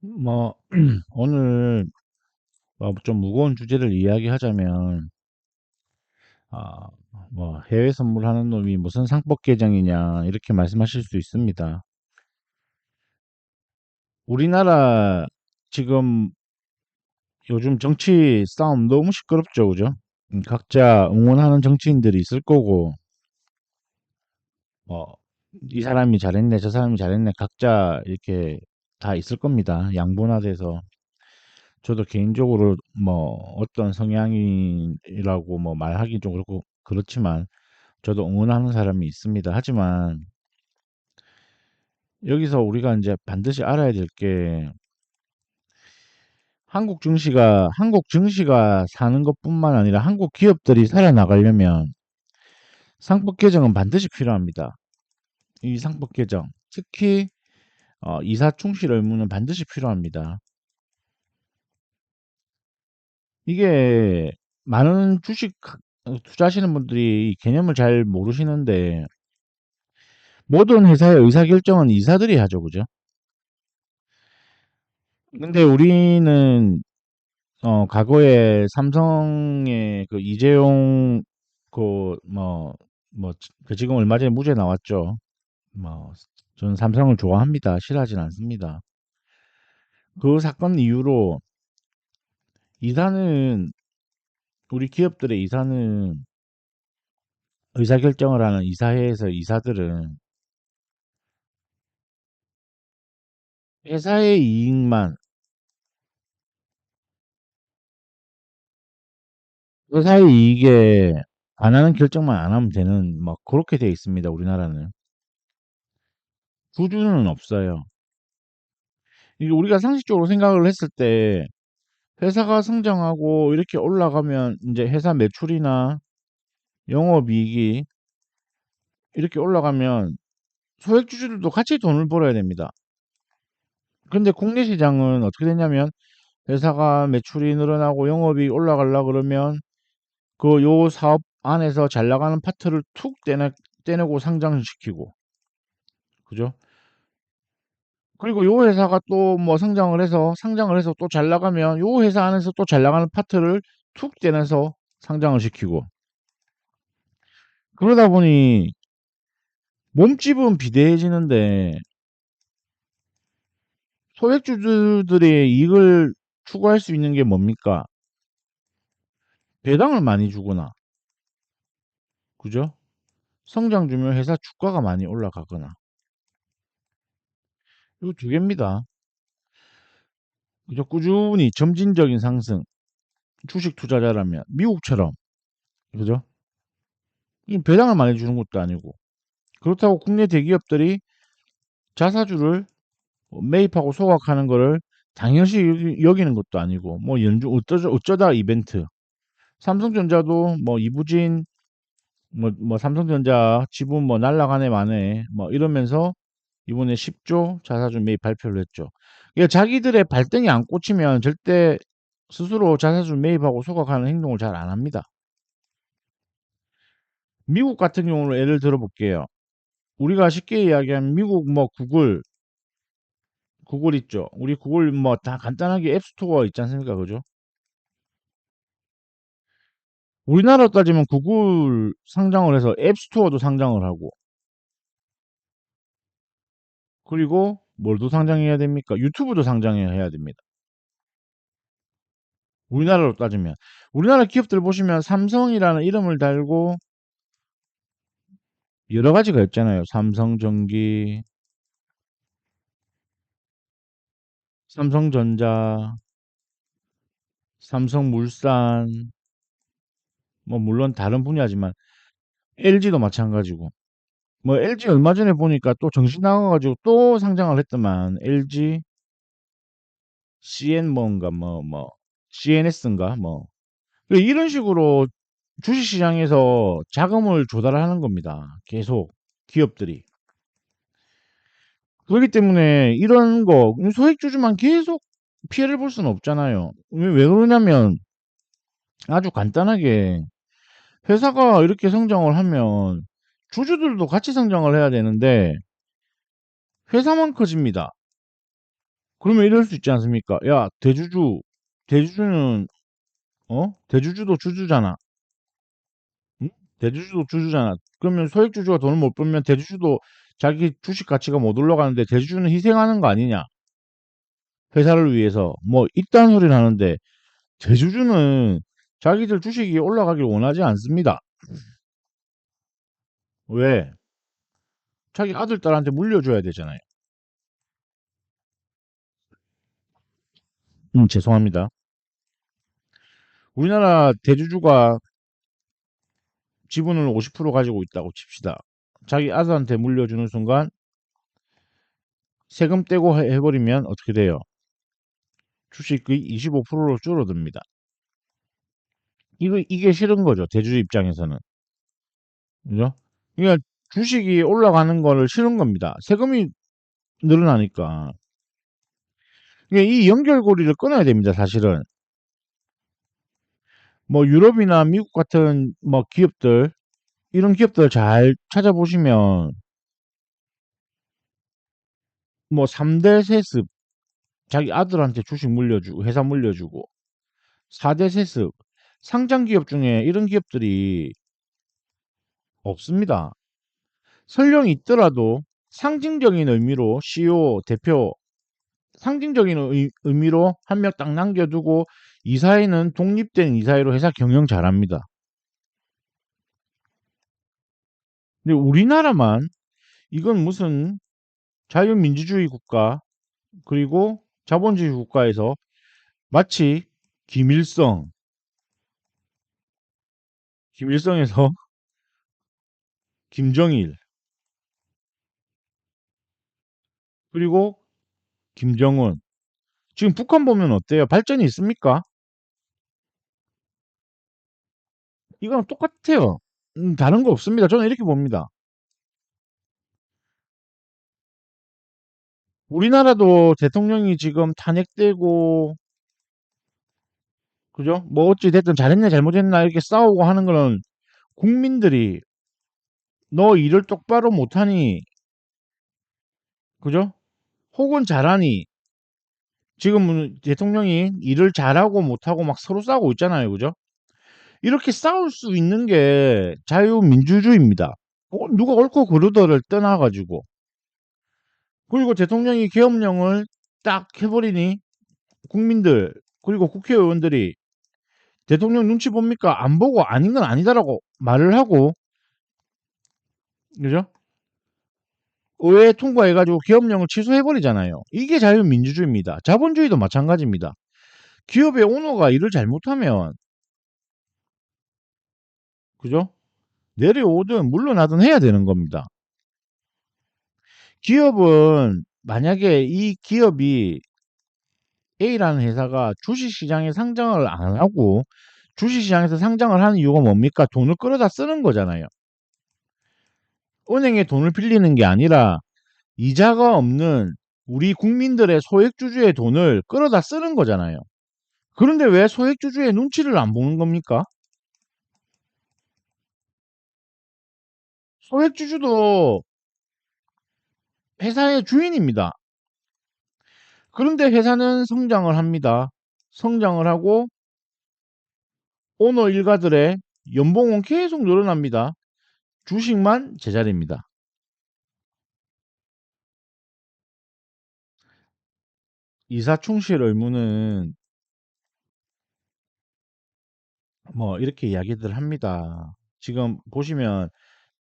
뭐, 오늘 좀 무거운 주제를 이야기하자면, 아, 해외 선물하는 놈이 무슨 상법 개정이냐, 이렇게 말씀하실 수 있습니다. 우리나라 지금 요즘 정치 싸움 너무 시끄럽죠, 그죠? 각자 응원하는 정치인들이 있을 거고, 뭐, 이 사람이 잘했네, 저 사람이 잘했네, 각자 이렇게 다 있을 겁니다. 양분화돼서. 저도 개인적으로 뭐 어떤 성향이라고 뭐 말하기 좀 그렇고 그렇지만 저도 응원하는 사람이 있습니다. 하지만 여기서 우리가 이제 반드시 알아야 될 게 한국 증시가 사는 것뿐만 아니라 한국 기업들이 살아나가려면 상법 개정은 반드시 필요합니다. 이 상법 개정, 특히 이사 충실 의무는 반드시 필요합니다. 이게 많은 주식 투자하시는 분들이 이 개념을 잘 모르시는데 모든 회사의 의사결정은 이사들이 하죠, 그죠? 근데 우리는 과거에 삼성의 그 이재용 그 지금 얼마 전에 무죄 나왔죠. 뭐 저는 삼성을 좋아합니다. 싫어하진 않습니다. 그 사건 이후로 이사는 우리 기업들의 이사는 의사결정을 하는 이사회에서 이사들은 회사의 이익만 회사의 이익에 반하는 결정만 안 하면 되는 뭐 그렇게 돼 있습니다. 우리나라는. 구주는 없어요. 이게 우리가 상식적으로 생각을 했을 때 회사가 성장하고 이렇게 올라가면 이제 회사 매출이나 영업이익이 이렇게 올라가면 소액주주들도 같이 돈을 벌어야 됩니다. 근데 국내 시장은 어떻게 되냐면 회사가 매출이 늘어나고 영업이 올라가려 그러면 그 요 사업 안에서 잘 나가는 파트를 툭 떼내고 상장시키고 그죠? 그리고 요 회사가 또 뭐 상장을 해서 또 잘 나가면 요 회사 안에서 또 잘 나가는 파트를 툭 떼내서 상장을 시키고 그러다 보니 몸집은 비대해지는데 소액주주들의 이익을 추구할 수 있는 게 뭡니까? 배당을 많이 주거나, 그죠? 성장 주면 회사 주가가 많이 올라가거나. 이 두 개입니다. 그죠? 꾸준히 점진적인 상승. 주식 투자자라면 미국처럼, 그죠? 이 배당을 많이 주는 것도 아니고. 그렇다고 국내 대기업들이 자사주를 매입하고 소각하는 거를 당연시 여기는 것도 아니고, 뭐 연주 어쩌다 이벤트. 삼성전자도 뭐 이부진 삼성전자 지분 뭐 날라가네 마네 뭐 이러면서 이번에 10조 자사주 매입 발표를 했죠. 그러니까 자기들의 발등에 안 꽂히면 절대 스스로 자사주 매입하고 소각하는 행동을 잘 안 합니다. 미국 같은 경우로 예를 들어 볼게요. 우리가 쉽게 이야기하면 미국 뭐 구글 있죠. 우리 구글 뭐 다 간단하게 앱스토어 있지 않습니까? 그죠? 우리나라로 따지면 구글 상장을 해서 앱스토어도 상장을 하고 그리고 뭘도 상장해야 됩니까? 유튜브도 상장해야 됩니다. 우리나라로 따지면 우리나라 기업들 보시면 삼성이라는 이름을 달고 여러 가지가 있잖아요. 삼성전기, 삼성전자, 삼성물산, 뭐 물론 다른 분야지만 LG도 마찬가지고. 뭐 LG 얼마 전에 보니까 또 정신 나가가지고 또 상장을 했더만 LG, CN 뭔가 CNS인가 뭐 이런 식으로 주식시장에서 자금을 조달하는 겁니다. 계속 기업들이. 그렇기 때문에 이런 거 소액주주만 계속 피해를 볼 수는 없잖아요. 왜 그러냐면 아주 간단하게 회사가 이렇게 성장을 하면 주주들도 같이 성장을 해야 되는데 회사만 커집니다. 그러면 이럴 수 있지 않습니까? 야, 대주주는, 대주주도 주주잖아. 응? 대주주도 주주잖아. 그러면 소액주주가 돈을 못 벌면 대주주도 자기 주식 가치가 못 올라가는데 대주주는 희생하는 거 아니냐? 회사를 위해서. 뭐, 이딴 소리를 하는데, 대주주는 자기들 주식이 올라가길 원하지 않습니다. 왜? 자기 아들, 딸한테 물려줘야 되잖아요. 죄송합니다. 우리나라 대주주가 지분을 50% 가지고 있다고 칩시다. 자기 아들한테 물려주는 순간 세금 떼고 해버리면 어떻게 돼요? 주식의 25%로 줄어듭니다. 이게 싫은 거죠. 대주주 입장에서는. 그죠? 그러니까 주식이 올라가는 거를 싫은 겁니다. 세금이 늘어나니까. 그러니까 이 연결고리를 끊어야 됩니다. 사실은. 뭐 유럽이나 미국 같은 뭐 기업들, 이런 기업들 잘 찾아보시면 뭐 3대 세습, 자기 아들한테 주식 물려주고 회사 물려주고, 4대 세습, 상장 기업 중에 이런 기업들이 없습니다. 설령 있더라도 상징적인 의미로 CEO, 대표, 상징적인 의미로 한 명 딱 남겨두고 이사회는 독립된 이사회로 회사 경영 잘합니다. 근데 우리나라만 이건 무슨 자유민주주의 국가 그리고 자본주의 국가에서 마치 김일성, 김일성에서 김정일, 그리고 김정은. 지금 북한 보면 어때요? 발전이 있습니까? 이거랑 똑같아요. 다른 거 없습니다. 저는 이렇게 봅니다. 우리나라도 대통령이 지금 탄핵되고, 그죠? 뭐 어찌 됐든 잘했냐 잘못했나 이렇게 싸우고 하는 거는 국민들이 너 일을 똑바로 못하니, 그죠? 혹은 잘하니, 지금 대통령이 일을 잘하고 못하고 막 서로 싸우고 있잖아요. 그죠? 이렇게 싸울 수 있는 게 자유민주주의입니다. 누가 옳고 그르다를 떠나가지고. 그리고 대통령이 계엄령을 딱 해버리니 국민들, 그리고 국회의원들이 대통령 눈치 봅니까? 안 보고 아닌 건 아니다라고 말을 하고, 그죠? 의회 통과해가지고 계엄령을 취소해버리잖아요. 이게 자유민주주의입니다. 자본주의도 마찬가지입니다. 기업의 오너가 일을 잘못하면, 그죠? 내려오든 물러나든 해야 되는 겁니다. 기업은 만약에 이 기업이 A라는 회사가 주식시장에 상장을 안 하고 주식시장에서 상장을 하는 이유가 뭡니까? 돈을 끌어다 쓰는 거잖아요. 은행에 돈을 빌리는 게 아니라 이자가 없는 우리 국민들의 소액주주의 돈을 끌어다 쓰는 거잖아요. 그런데 왜 소액주주의 눈치를 안 보는 겁니까? 소액주주도 회사의 주인입니다. 그런데 회사는 성장을 합니다. 성장을 하고 오너 일가들의 연봉은 계속 늘어납니다. 주식만 제자리입니다. 이사 충실 의무는 뭐 이렇게 이야기들 합니다. 지금 보시면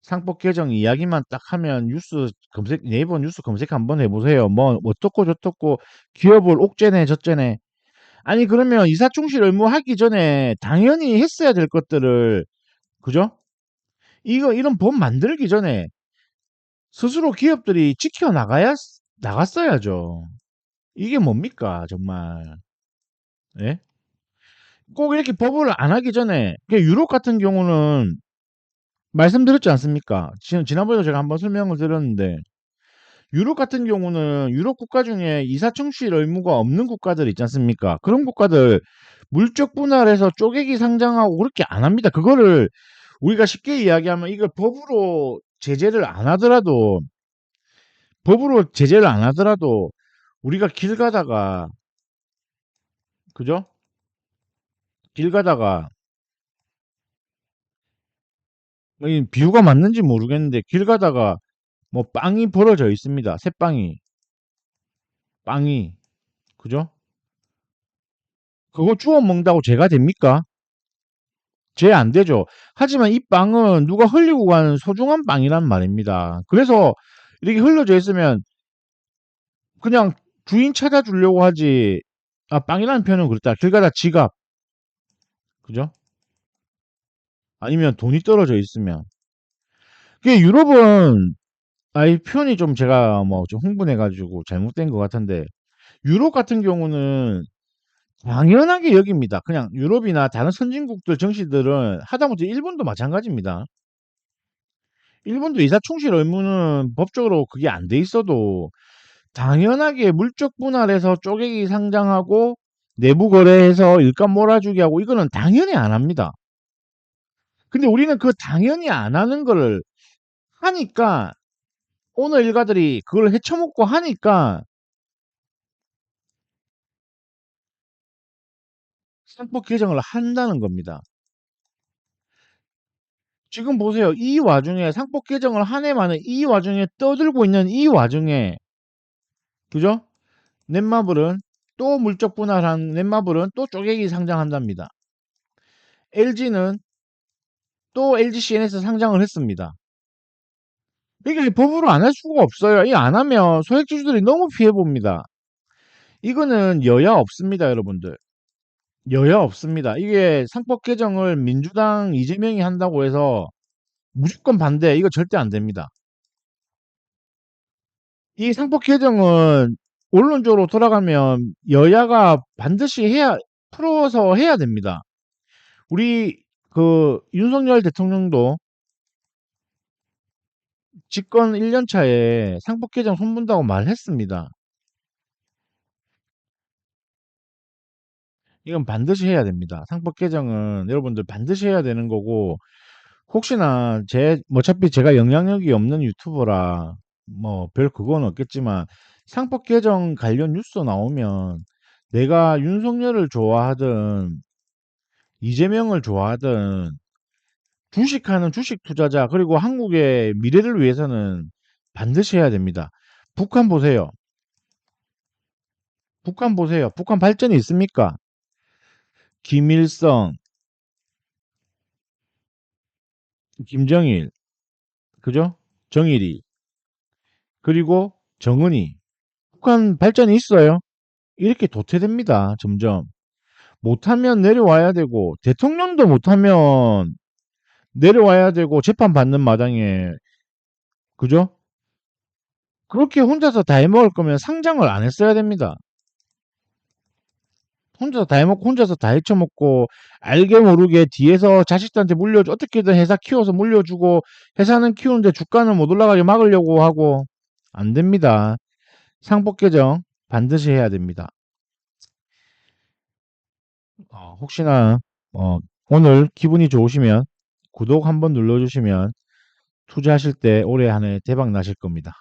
상법 개정 이야기만 딱 하면 뉴스 검색, 네이버 뉴스 검색 한번 해보세요. 뭐 어떻고 저떻고 기업을 옥죄네 저죄네. 아니 그러면 이사 충실 의무 하기 전에 당연히 했어야 될 것들을, 그죠? 이런 법 만들기 전에 스스로 기업들이 지켜 나갔어야죠. 이게 뭡니까 정말. 예? 꼭 이렇게 법을 안 하기 전에 유럽 같은 경우는 말씀드렸지 않습니까? 지난번에도 제가 한번 설명을 드렸는데 유럽 같은 경우는 유럽 국가 중에 이사충실 의무가 없는 국가들 있지 않습니까? 그런 국가들 물적 분할해서 쪼개기 상장하고 그렇게 안 합니다. 그거를 우리가 쉽게 이야기하면 이걸 법으로 제재를 안 하더라도 우리가 길 가다가, 그죠? 길 가다가, 이 비유가 맞는지 모르겠는데, 길 가다가 뭐 빵이 벌어져 있습니다. 새빵이, 빵이, 그죠? 그거 주워 먹는다고 죄가 됩니까? 죄 안 되죠. 하지만 이 빵은 누가 흘리고 가는 소중한 빵이란 말입니다. 그래서 이렇게 흘려져 있으면 그냥 주인 찾아주려고 하지. 아, 빵이라는 표현은 그렇다. 길 가다 지갑, 그죠? 아니면 돈이 떨어져 있으면. 그게 유럽은, 이 표현이 좀 제가 뭐 좀 흥분해가지고 잘못된 것 같은데, 유럽 같은 경우는 당연하게 여깁니다. 그냥 유럽이나 다른 선진국들 정치들은 하다못해 일본도 마찬가지입니다. 일본도 이사충실 의무는 법적으로 그게 안 돼 있어도 당연하게 물적 분할해서 쪼개기 상장하고 내부 거래해서 일감 몰아주기 하고 이거는 당연히 안 합니다. 근데 우리는 그 당연히 안 하는 거를 하니까 오늘 일가들이 그걸 헤쳐먹고 하니까 상법 개정을 한다는 겁니다. 지금 보세요. 이 와중에 상법 개정을 한 해 만에 이 와중에 떠들고 있는 이 와중에, 그죠? 넷마블은 또 물적 분할한 넷마블은 또 쪼개기 상장한답니다. LG는 또 LG CN에서 상장을 했습니다. 이게 법으로 안 할 수가 없어요. 이 안 하면 소액주주들이 너무 피해 봅니다. 이거는 여야 없습니다, 여러분들. 여야 없습니다. 이게 상법 개정을 민주당 이재명이 한다고 해서 무조건 반대. 이거 절대 안 됩니다. 이 상법 개정은 원론적으로 돌아가면 여야가 반드시 풀어서 해야 됩니다. 우리 그 윤석열 대통령도 집권 1년 차에 상법 개정 손본다고 말했습니다. 이건 반드시 해야 됩니다. 상법 개정은 여러분들 반드시 해야 되는 거고, 혹시나 어차피 제가 영향력이 없는 유튜버라 뭐 별 그건 없겠지만 상법 개정 관련 뉴스 나오면 내가 윤석열을 좋아하든 이재명을 좋아하든 주식하는 주식 투자자 그리고 한국의 미래를 위해서는 반드시 해야 됩니다. 북한 보세요. 북한 보세요. 북한 발전이 있습니까? 김일성, 김정일, 그죠? 정일이, 그리고 정은이. 북한 발전이 있어요. 이렇게 도태됩니다. 점점. 못하면 내려와야 되고, 대통령도 못하면 내려와야 되고, 재판받는 마당에, 그죠? 그렇게 혼자서 다 해먹을 거면 상장을 안 했어야 됩니다. 혼자서 다 해먹고, 혼자서 다 헤쳐먹고, 알게 모르게 뒤에서 자식들한테 물려주, 어떻게든 회사 키워서 물려주고, 회사는 키우는데 주가는 못 올라가게 막으려고 하고, 안 됩니다. 상법 개정 반드시 해야 됩니다. 혹시나 오늘 기분이 좋으시면 구독 한번 눌러주시면 투자하실 때 올해 한 해 대박 나실 겁니다.